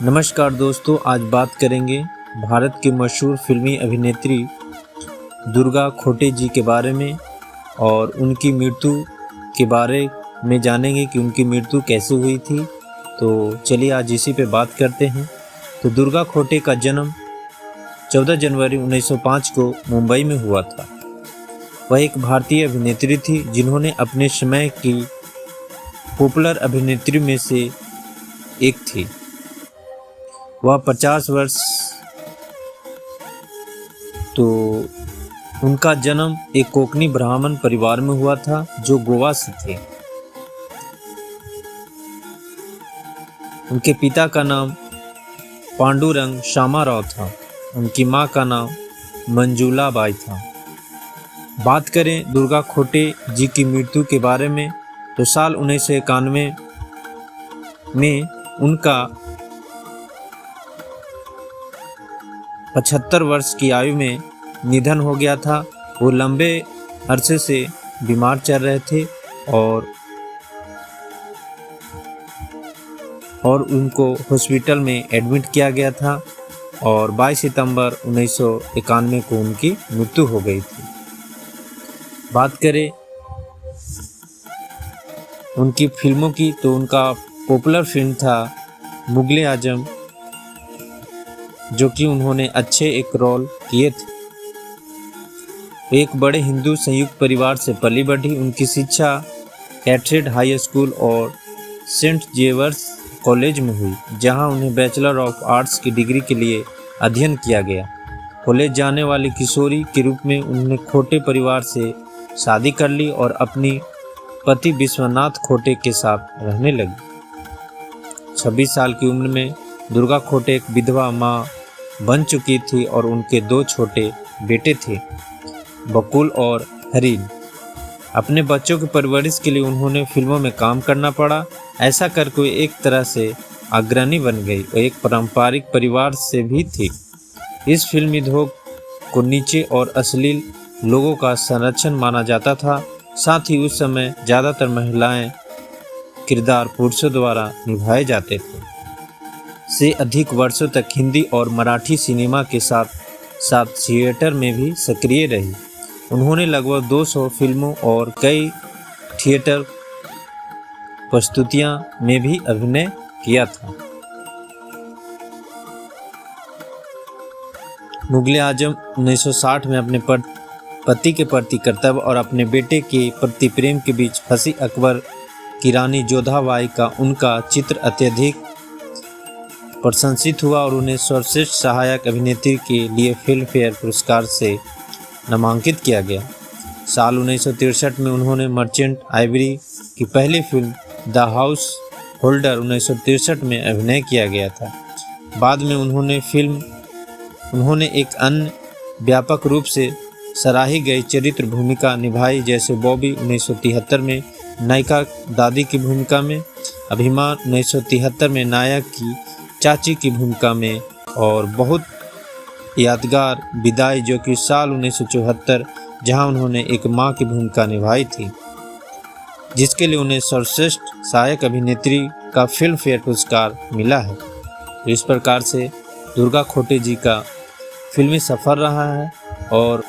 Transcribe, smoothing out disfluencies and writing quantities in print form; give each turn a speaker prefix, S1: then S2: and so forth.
S1: नमस्कार दोस्तों, आज बात करेंगे भारत की मशहूर फिल्मी अभिनेत्री दुर्गा खोटे जी के बारे में और उनकी मृत्यु के बारे में जानेंगे कि उनकी मृत्यु कैसे हुई थी। तो चलिए आज इसी पे बात करते हैं। तो दुर्गा खोटे का जन्म 14 जनवरी 1905 को मुंबई में हुआ था। वह एक भारतीय अभिनेत्री थी जिन्होंने अपने समय की पॉपुलर अभिनेत्री में से एक थी। वह 50 वर्ष तो उनका जन्म एक कोंकणी ब्राह्मण परिवार में हुआ था जो गोवा से थे। उनके पिता का नाम पांडुरंग श्यामाराव था। उनकी मां का नाम मंजूला बाई था। बात करें दुर्गा खोटे जी की मृत्यु के बारे में तो साल 1991 में उनका 75 वर्ष की आयु में निधन हो गया था। वो लंबे अरसे से बीमार चल रहे थे और उनको हॉस्पिटल में एडमिट किया गया था और 22 सितंबर 1991 को उनकी मृत्यु हो गई थी। बात करें उनकी फिल्मों की तो उनका पॉपुलर फिल्म था मुगले आजम, जो कि उन्होंने अच्छे एक रोल किए थे। एक बड़े हिंदू संयुक्त परिवार से पली बढ़ी। उनकी शिक्षा कैथेड्रल हाई स्कूल और सेंट जेवर्स कॉलेज में हुई, जहां उन्हें बैचलर ऑफ आर्ट्स की डिग्री के लिए अध्ययन किया गया। कॉलेज जाने वाली किशोरी के रूप में उन्होंने खोटे परिवार से शादी कर ली और अपनी पति विश्वनाथ खोटे के साथ रहने लगी। 26 साल की उम्र में दुर्गा खोटे एक विधवा मां बन चुकी थी और उनके 2 छोटे बेटे थे, बकुल और हरीन। अपने बच्चों की परवरिश के लिए उन्होंने फिल्मों में काम करना पड़ा। ऐसा करके वे एक तरह से अग्रणी बन गई। वो एक पारंपरिक परिवार से भी थी। इस फिल्म उद्योग को नीचे और अश्लील लोगों का संरक्षण माना जाता था। साथ ही उस समय ज़्यादातर महिलाएं किरदार पुरुषों द्वारा निभाए जाते थे। से अधिक वर्षों तक हिंदी और मराठी सिनेमा के साथ साथ थिएटर में भी सक्रिय रही। उन्होंने लगभग 200 फिल्मों और कई थिएटर प्रस्तुतियां में भी अभिनय किया था। मुगले आजम 1960 में अपने पति के प्रति कर्तव्य और अपने बेटे के प्रति प्रेम के बीच फंसी अकबर की रानी जोधाबाई का उनका चित्र अत्यधिक प्रशंसित हुआ और उन्हें सर्वश्रेष्ठ सहायक अभिनेत्री के लिए फिल्म फेयर पुरस्कार से नामांकित किया गया। साल 1963 में उन्होंने मर्चेंट आइवरी की पहली फिल्म द हाउस होल्डर 1963 में अभिनय किया गया था। बाद में उन्होंने एक अन्य व्यापक रूप से सराही गई चरित्र भूमिका निभाई, जैसे बॉबी 1973 में नायिका दादी की भूमिका में, अभिमान 1973 में नायक की चाची की भूमिका में और बहुत यादगार विदाई जो कि साल 1974 जहां उन्होंने एक मां की भूमिका निभाई थी, जिसके लिए उन्हें सर्वश्रेष्ठ सहायक अभिनेत्री का फिल्म फेयर पुरस्कार मिला है। तो इस प्रकार से दुर्गा खोटे जी का फिल्मी सफ़र रहा है और